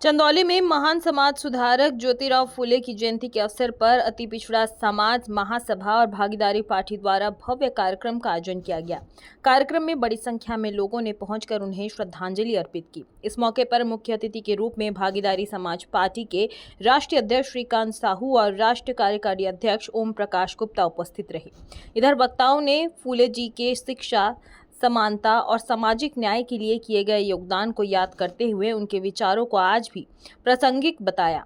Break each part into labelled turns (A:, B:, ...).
A: चंदौली में महान समाज सुधारक ज्योतिराव फूले की जयंती के अवसर पर अति पिछड़ा समाज महासभा और भागीदारी पार्टी द्वारा भव्य कार्यक्रम का आयोजन किया गया। कार्यक्रम में बड़ी संख्या में लोगों ने पहुंचकर उन्हें श्रद्धांजलि अर्पित की। इस मौके पर मुख्य अतिथि के रूप में भागीदारी समाज पार्टी के राष्ट्रीय अध्यक्ष श्रीकांत साहू और राष्ट्रीय कार्यकारी अध्यक्ष ओम प्रकाश गुप्ता उपस्थित रहे। इधर वक्ताओं ने फूले जी के शिक्षा, समानता और सामाजिक न्याय के लिए किए गए योगदान को याद करते हुए उनके विचारों को आज भी प्रासंगिक बताया।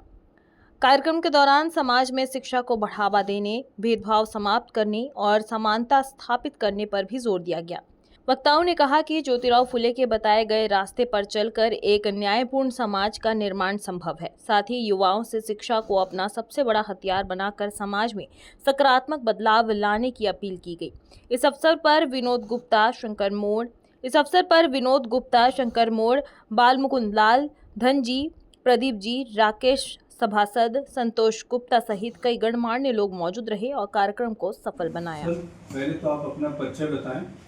A: कार्यक्रम के दौरान समाज में शिक्षा को बढ़ावा देने, भेदभाव समाप्त करने और समानता स्थापित करने पर भी जोर दिया गया। वक्ताओं ने कहा कि ज्योतिराव फुले के बताए गए रास्ते पर चलकर एक न्यायपूर्ण समाज का निर्माण संभव है। साथ ही युवाओं से शिक्षा को अपना सबसे बड़ा हथियार बनाकर समाज में सकारात्मक बदलाव लाने की अपील की गई। इस अवसर पर विनोद गुप्ता, शंकर मोड़, बालमुकुंद लाल, धनजी, प्रदीप जी, राकेश सभासद, संतोष गुप्ता सहित कई गणमान्य लोग मौजूद रहे और कार्यक्रम को सफल बनाया।
B: सर, पहले तो आप अपना परिचय बताएं।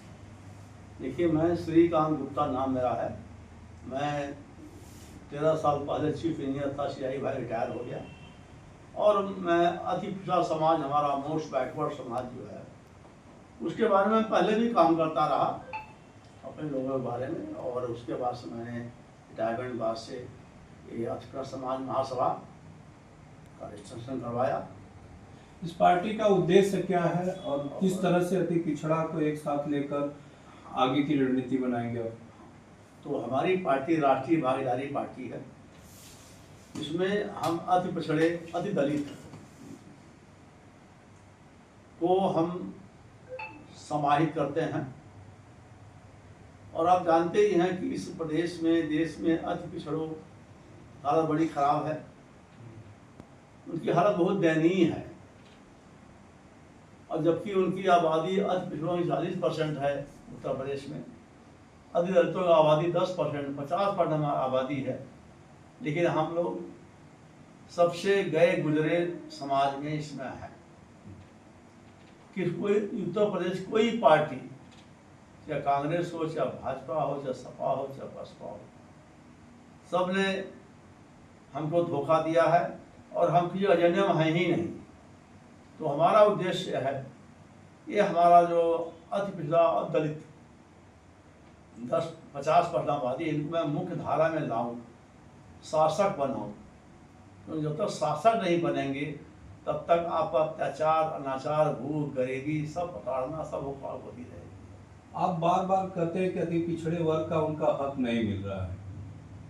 C: देखिए, मैं श्रीकांत गुप्ता नाम मेरा है। मैं 13 साल पहले चीफ इंजीनियर था, CI भाई रिटायर हो गया। और मैं अति पिछड़ा समाज, हमारा मोस्ट बैकवर्ड समाज जो है, उसके बारे में पहले भी काम करता रहा अपने लोगों के बारे में। और उसके बाद से मैंने रिटायरमेंट बाद से ये अति पिछड़ा समाज महासभा का रजिस्ट्रेशन करवाया।
B: इस पार्टी का उद्देश्य क्या है और किस तरह से अति पिछड़ा को एक साथ लेकर आगे की रणनीति बनाएंगे आप?
C: तो हमारी पार्टी राष्ट्रीय भागीदारी पार्टी है। इसमें हम अति पिछड़े, अति दलित को हम समाहित करते हैं। और आप जानते ही हैं कि इस प्रदेश में, देश में अति पिछड़ों की हालत बड़ी खराब है। उनकी हालत बहुत दयनीय है। और जबकि उनकी आबादी अति पिछड़ों की 40% है उत्तर प्रदेश में, अति दलितों की आबादी 10%, 50% आबादी है। लेकिन हम लोग सबसे गए गुजरे समाज में इसमें है कि कोई उत्तर प्रदेश कोई पार्टी, चाहे कांग्रेस हो, चाहे भाजपा हो, चाहे सपा हो, चाहे बसपा हो, सबने हमको धोखा दिया है और हम किसी एजेंडे में हैं ही नहीं। तो हमारा उद्देश्य है, ये हमारा जो अति पिछड़ा और दलित 10-50% आबादी, इनको मैं मुख्य धारा में लाऊं, शासक बनाऊं। तो जब तक शासक नहीं बनेंगे तब तक आप अत्याचार, अनाचार, भूख, गरीबी, सब प्रताड़ना, सब होती रहेगी।
B: आप बार बार कहते हैं कि अति पिछड़े वर्ग का उनका हक नहीं मिल रहा है,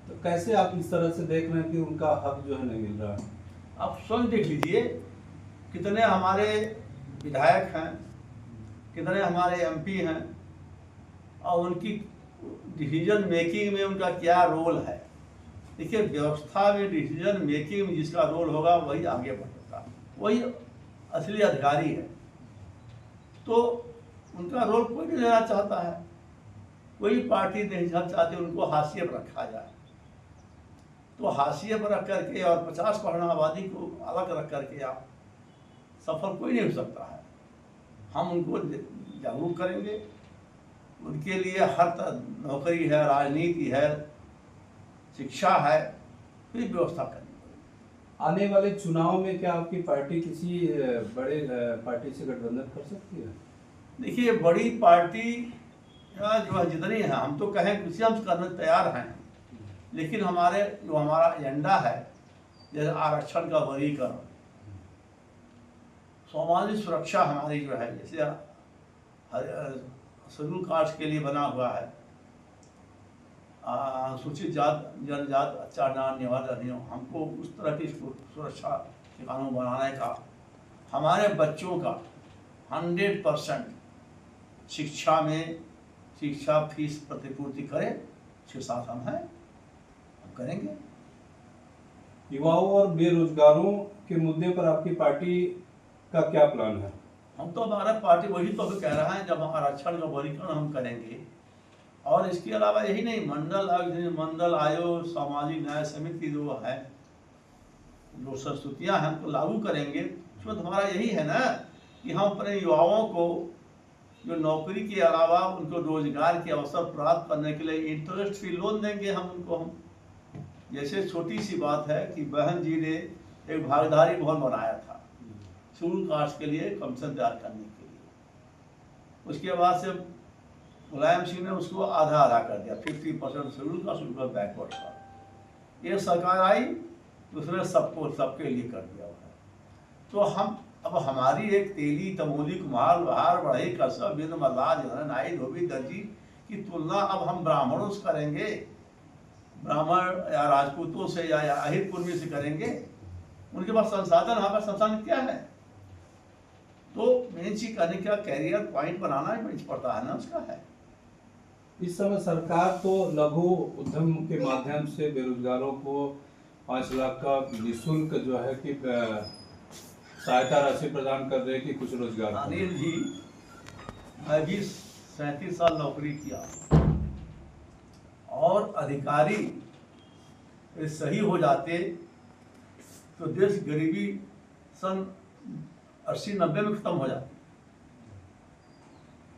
B: तो कैसे आप इस तरह से देख रहे हैं कि उनका हक जो है नहीं मिल रहा है?
C: आप स्वयं देख लीजिए, कितने हमारे विधायक हैं, कितने हमारे MP हैं, और उनकी डिसीजन मेकिंग में उनका क्या रोल है। देखिए, व्यवस्था में डिसीजन मेकिंग में जिसका रोल होगा वही आगे बढ़ेगा, वही असली अधिकारी है। तो उनका रोल कोई नहीं लेना चाहता है, कोई पार्टी नहीं चाहती उनको हाशिए पर रखा जाए। तो हाशिए पर रख करके और 50% आबादी को अलग रख करके आप सफल कोई नहीं हो सकता है। हम उनको जागरूक करेंगे, उनके लिए हर नौकरी है, राजनीति है, शिक्षा है, कोई व्यवस्था करनी पड़ेगी।
B: आने वाले चुनाव में क्या आपकी पार्टी किसी बड़े पार्टी से गठबंधन कर सकती है?
C: देखिए, बड़ी पार्टी जो है जितनी है, हम तो कहें किसी हम करने तैयार हैं। लेकिन हमारा एजेंडा है, जैसे आरक्षण का वर्गीकरण, सामाजिक सुरक्षा हमारी जो है, जैसे शेड्यूल कास्ट के लिए बना हुआ है सूचित जात जनजात आचार निवारण अधिनियम, हमको उस तरह की सुरक्षा के कानून बनाने का, हमारे बच्चों का 100% शिक्षा में शिक्षा फीस प्रतिपूर्ति करे, 6-7 हम हैं, हम करेंगे।
B: युवाओं और बेरोजगारों के मुद्दे पर आपकी पार्टी का क्या प्लान है?
C: हम तो हमारा पार्टी वही तो अभी कह रहा है, जब आरक्षण का वर्गीकरण हम करेंगे। और इसके अलावा यही नहीं, मंडल आयोग, सामाजिक न्याय समिति जो है, जो संस्तुतियाँ हैं, हमको लागू करेंगे। उसमें तो हमारा यही है ना कि हम अपने युवाओं को जो नौकरी के अलावा उनको रोजगार के अवसर प्राप्त करने के लिए इंटरेस्ट फ्री लोन देंगे हम उनको। जैसे छोटी सी बात है कि बहन जी ने एक भागीदारी भवन बनाया था शेड्यूल कास्ट के लिए कमीशन तैयार करने के लिए। उसके बाद से मुलायम सिंह ने उसको आधा आधा कर दिया, 50% शेड्यूल कास्ट, उनका बैकवर्ड का। ये सरकार आई तो उसने सबके लिए कर दिया हुआ है। तो हम अब हमारी एक तेली, तमोली, कुम्हार, लोहार, बढ़ई, कसब, बिंद, मल्लाह, जो है नाई, धोबी, दर्जी की तुलना अब हम ब्राह्मणों से करेंगे, ब्राह्मण या राजपूतों से या आहिर कुर्मी से करेंगे। उनके पास संसाधन, हमारे पास संसाधन क्या है? तो मेन चीज करने का कैरियर पॉइंट बनाना ही पड़ता है ना, उसका है।
B: इस समय सरकार तो लघु उद्यम के माध्यम से बेरोजगारों को 5 लाख का निःशुल्क जो है कि सहायता राशि प्रदान कर रहे हैं कि कुछ रोजगार।
C: अनिल जी, मैं भी 37 साल नौकरी किया और अधिकारी सही हो जाते तो देश गरीबी सन 80-90 में खत्म हो जाती।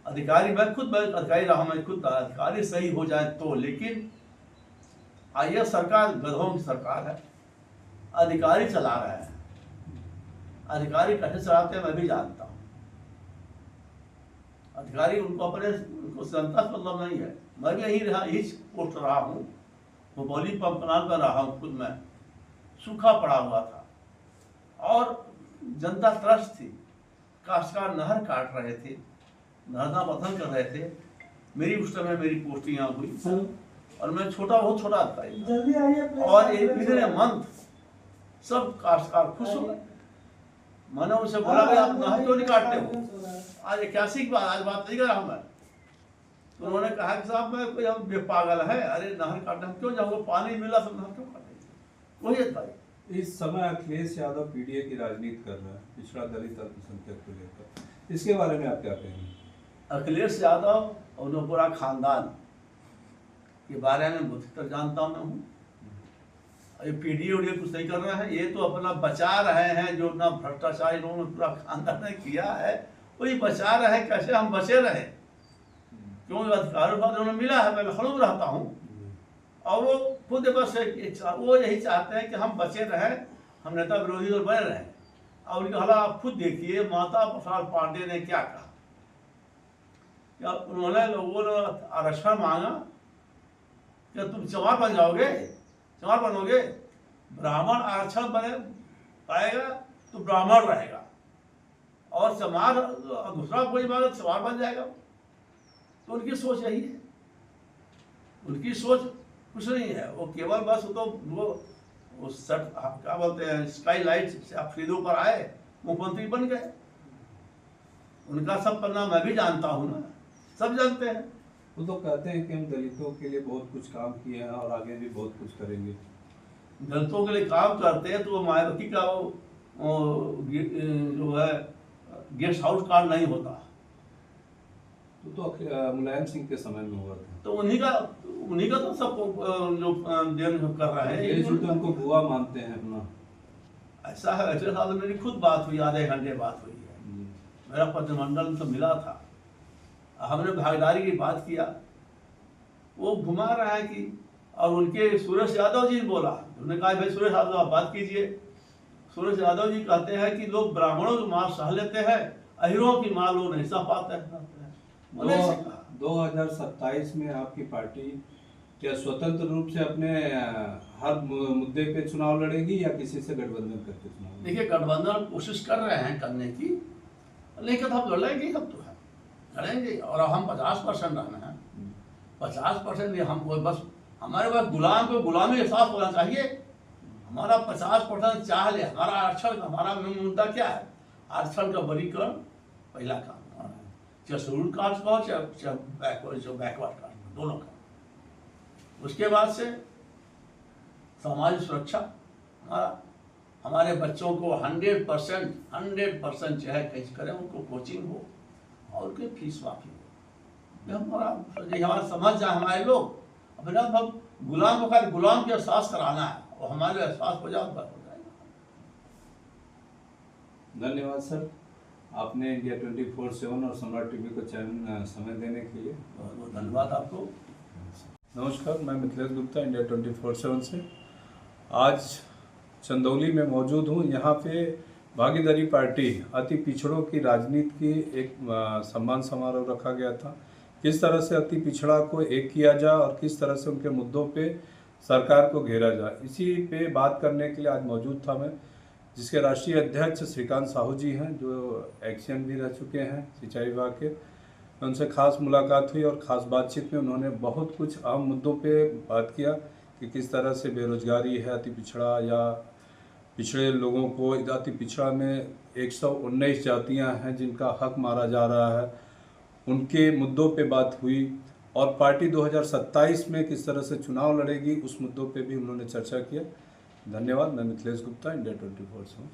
C: अधिकारी, मैं खुद अधिकारी रहा हूं, मैं खुद अधिकारी सही हो जाए तो। लेकिन आइए, सरकार गधों की सरकार है, अधिकारी चला रहे हैं। अधिकारी कैसे चलाते हैं मैं भी जानता हूं। अधिकारी उनको जनता से मतलब नहीं है। मैं भी यही पोस्ट रहा हूँ, भोपाली पंपनाल में रहा हूँ खुद। मैं सूखा पड़ा हुआ था और जनता त्रस्त थी। काश्तकार नहर काट रहे थे, नहरना बंधन कर रहे थे। मेरी उस समय मेरी पोस्टिंग यहाँ हुई और मैं बहुत छोटा अधिकारी था। और एक मंथ सब काश्तकार खुश हो गए। मैंने उनसे बोला कि आप नहर क्यों नहीं काटते हो? आज 81 की बात, आज बात नहीं कर रहा हूँ मैं। तो उन्होंने कहा कि साहब मैं कोई हम बेपागल है, अरे नहर काटने हम क्यों जाऊँगा, पानी मिला सब नहर क्यों काटेंगे? वही अधिकारी।
B: इस समय अखिलेश यादव पीडीए की राजनीति कर रहा है, पिछड़ा दलित अल्पसंख्यक को लेकर, इसके बारे में आप क्या कहेंगे?
C: अखिलेश यादव और पूरा खानदान के बारे में बहुत तक जानता हूँ मैं हूँ। ये पीडीए उड़िए कुछ नहीं कर रहे हैं, ये तो अपना बचा रहे हैं। जो अपना भ्रष्टाचार इन्होंने पूरा खानदान ने किया है, वही बचा रहे हैं। कैसे हम बचे रहे? क्यों? अधिकारों का उन्होंने मिला है, मैं लखनऊ में रहता हूँ और वो खुद बस वो यही चाहते हैं कि हम बचे रहें, हम नेता विरोधी दल बने रहें। और उनका हालात आप खुद देखिए, माता प्रसाद पांडे ने क्या कहा। क्या उन्होंने लोगों ने आरक्षण मांगा, क्या तुम चमार बन जाओगे, चमार बनोगे? ब्राह्मण आरक्षण बने पाएगा तो ब्राह्मण रहेगा, और चमार दूसरा कोई मांगे चमार बन जाएगा। तो उनकी सोच यही है। उनकी सोच कुछ नहीं है, वो केवल बस वो क्या बोलते हैं, स्काई लाइट से अफरीदों पर आए, मुख्यमंत्री बन गए। उनका सब पन्ना मैं भी जानता हूँ ना, सब जानते हैं।
B: वो तो कहते हैं कि हम दलितों के लिए बहुत कुछ काम किए हैं और आगे भी बहुत कुछ करेंगे।
C: दलितों के लिए काम करते हैं तो वो मायावती का जो है गेस्ट हाउस कार्ड नहीं होता।
B: तो मुलायम सिंह के समय में हुआ था।
C: तो उन्हीं का तो सब जो देन कर रहे हैं,
B: ये तो उनको बुआ मानते हैं अपना।
C: ऐसा है। ऐसे साल मेरी खुद बात हुई, आधे घंटे बात हुई है। मेरा प्रतिनिधिमंडल तो मिला था, हमने भागीदारी की बात किया। वो घुमा रहा है कि, और उनके सुरेश यादव जी ने बोला, उन्होंने कहा भाई सुरेश यादव आप बात कीजिए। सुरेश यादव जी कहते हैं कि लोग ब्राह्मणों की माल सह लेते हैं, अहिरों की माल लोग नहीं सह पाते हैं।
B: 2027 में आपकी पार्टी क्या स्वतंत्र रूप से अपने हर मुद्दे पे चुनाव लड़ेगी या किसी से गठबंधन करके चुनाव?
C: देखिए, गठबंधन कोशिश कर रहे हैं करने की, लेकिन हम लड़ेंगे, हम तो है लड़ेंगे। और हम 50% रहना है, 50% हम कोई बस हमारे पास गुलाम को गुलामी एहसास होना चाहिए। हमारा 50% चाह ले। हमारा आरक्षण, हमारा मुद्दा क्या है? आरक्षण का बरीकरण पहला काम, चाहे शेड्यूल कास्ट का हो चाहे बैकवर्ड कास्ट, दोनों का। उसके बाद से समाज सुरक्षा, हमारे बच्चों को 100% चाहे कैसे करें, उनको कोचिंग हो और उनकी फीस माफी हो। हमारा समझ जाए हमारे लोग, अपने हम गुलाम को गुलाम के एहसास कराना है, और हमारे एहसास हो जाए बस हो जाएगा।
B: धन्यवाद सर, आपने इंडिया 24/7 और सम्राट टीवी को चैनल समय देने के लिए
C: बहुत बहुत धन्यवाद आपको।
B: नमस्कार, मैं मिथिलेश गुप्ता, इंडिया 24/7 से। आज चंदौली में मौजूद हूँ। यहाँ पे भागीदारी पार्टी अति पिछड़ों की राजनीति की एक सम्मान समारोह रखा गया था। किस तरह से अति पिछड़ा को एक किया जाए और किस तरह से उनके मुद्दों पे सरकार को घेरा जाए, इसी पे बात करने के लिए आज मौजूद था मैं, जिसके राष्ट्रीय अध्यक्ष श्रीकांत साहू जी हैं, जो एक्शन भी रह चुके हैं सिंचाई विभाग के। उनसे खास मुलाकात हुई और ख़ास बातचीत में उन्होंने बहुत कुछ अहम मुद्दों पे बात किया कि किस तरह से बेरोजगारी है, अति पिछड़ा या पिछड़े लोगों को, अति पिछड़ा में 119 जातियां हैं जिनका हक मारा जा रहा है, उनके मुद्दों पे बात हुई। और पार्टी 2027 में किस तरह से चुनाव लड़ेगी, उस मुद्दों पे भी उन्होंने चर्चा किया। धन्यवाद। मैं मिथिलेश गुप्ता, इंडिया 24 से हूँ।